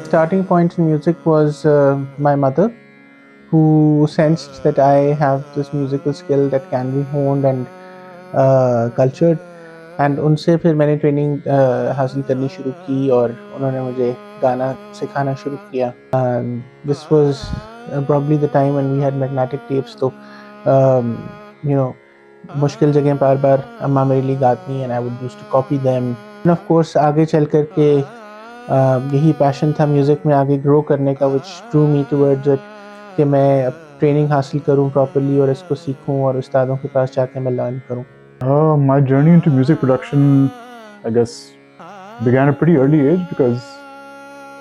starting point in music was my mother, who sensed that I have this musical skill that can be honed and cultured. And उनसे फिर मैंने training हासिल करनी शुरू की और उन्होंने मुझे गाना सिखाना शुरू किया. This was probably the time when we had magnetic tapes, तो you know मुश्किल जगह बार बार अम्मा मेरे लिए गाती and I would used to copy them. And of course आगे चल कर के यही पैशन था म्यूज़िक में आगे ग्रो करने का, which drew me towards it, कि मैं अब ट्रेनिंग हासिल करूँ प्रॉपर्ली और इसको सीखूँ और उस्तादों के पास जाके मैं लर्न करूँ. My journey into music production, I guess, began at a pretty early age because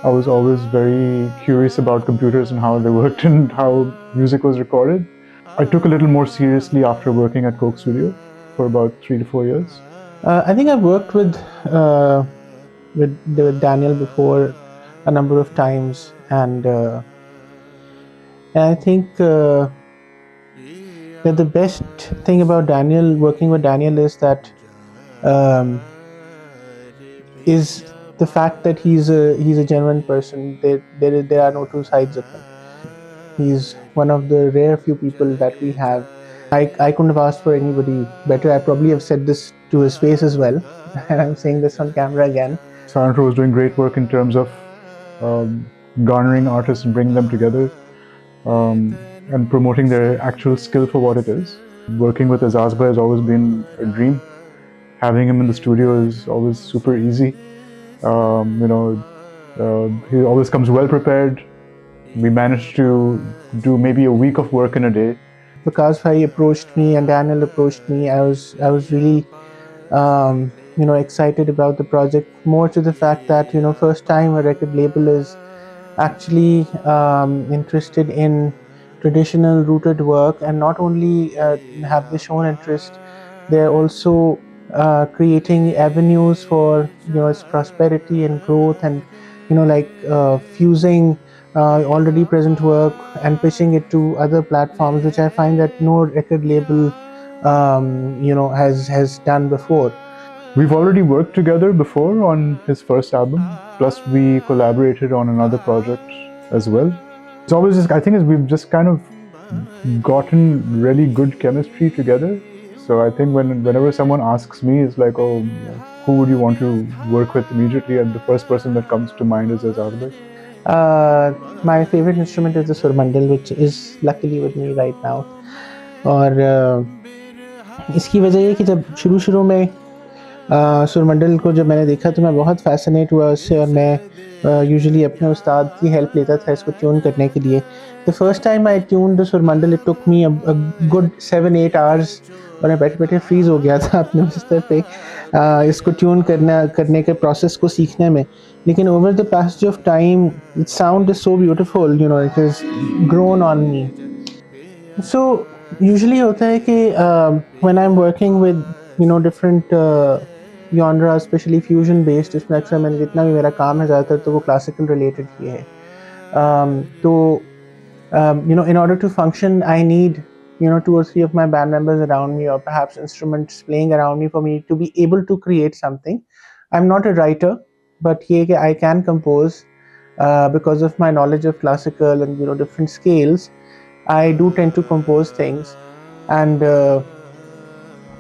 I was always very curious about computers and how they worked and how music was recorded. I took a little more seriously after working at Coke Studio for about 3 to 4 years. I think I've worked with Daniel before a number of times, and I think that the best thing about working with Daniel is that is the fact that he's a genuine person. There are no two sides of him. He's one of the rare few people that we have. I couldn't have asked for anybody better. I probably have said this to his face as well, and I'm saying this on camera again. Sandro was doing great work in terms of garnering artists and bringing them together and promoting their actual skill for what it is. Working with Aizaz has always been a dream. Having him in the studio is always super easy. He always comes well prepared. We managed to do maybe a week of work in a day. Because Bhai approached me and Daniel approached me, I was really excited about the project, more to the fact that first time a record label is actually interested in traditional rooted work, and not only have they shown interest, they're also creating avenues for its prosperity and growth, and fusing already present work and pitching it to other platforms, which I find that no record label has done before. We've already worked together before on his first album, plus we collaborated on another project as well. It's always just, I think we've just kind of gotten really good chemistry together. So I think whenever someone asks me, it's like, oh, who would you want to work with immediately? And the first person that comes to mind is Aavard. My favorite instrument is the surmandal, which is luckily with me right now. और इसकी वजह ये कि जब शुरू में सुरमंडल को जब मैंने देखा तो मैं बहुत फैसिनेट हुआ उससे, और मैं यूजुअली अपने उस्ताद की हेल्प लेता था इसको ट्यून करने के लिए. The first time I tuned the surmandal, it took me a good 7-8 hours, और मैं बैठे बैठे फ्रीज हो गया था अपने बिस्तर पे इसको ट्यून करने के प्रोसेस को सीखने में. लेकिन over the passage of time it sound is so beautiful, it is grown on me. So usually होता है कि when I am working with different genre, specially fusion based, इसमें अक्सर मैंने जितना भी मेरा काम है ज़्यादातर तो वो क्लासिकल रिलेटेड ही है. तो in order to function I need 2 or 3 of my band members around me, or perhaps instruments playing around me, for me to be able to create something. I'm not a writer, but I can compose because of my knowledge of classical and different scales. I do tend to compose things, and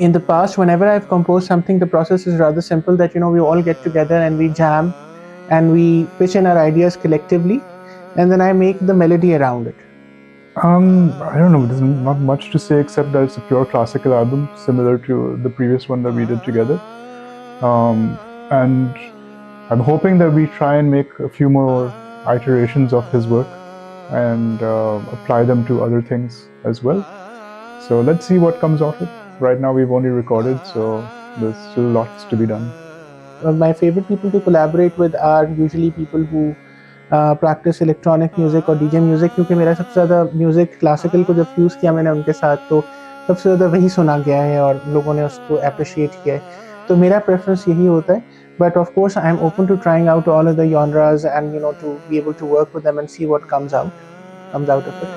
in the past, whenever I've composed something, the process is rather simple, that we all get together and we jam and we pitch in our ideas collectively, and then I make the melody around it. I don't know, there's not much to say except that it's a pure classical album, similar to the previous one that we did together. And I'm hoping that we try and make a few more iterations of his work and apply them to other things as well. So let's see what comes of it. Right now we've only recorded, so there's still lots to be done. My favorite people to collaborate with are usually people who practice electronic music और DJ music, क्योंकि मेरा सबसे ज़्यादा music classical को जब fuse किया मैंने उनके साथ तो सबसे ज़्यादा वही सुना गया है और लोगों ने उसको अप्रिशिएट किया है. तो मेरा प्रेफरेंस यही होता है. But of course, I am open to trying out all of the genres and to be able to work with them and see what comes out of it.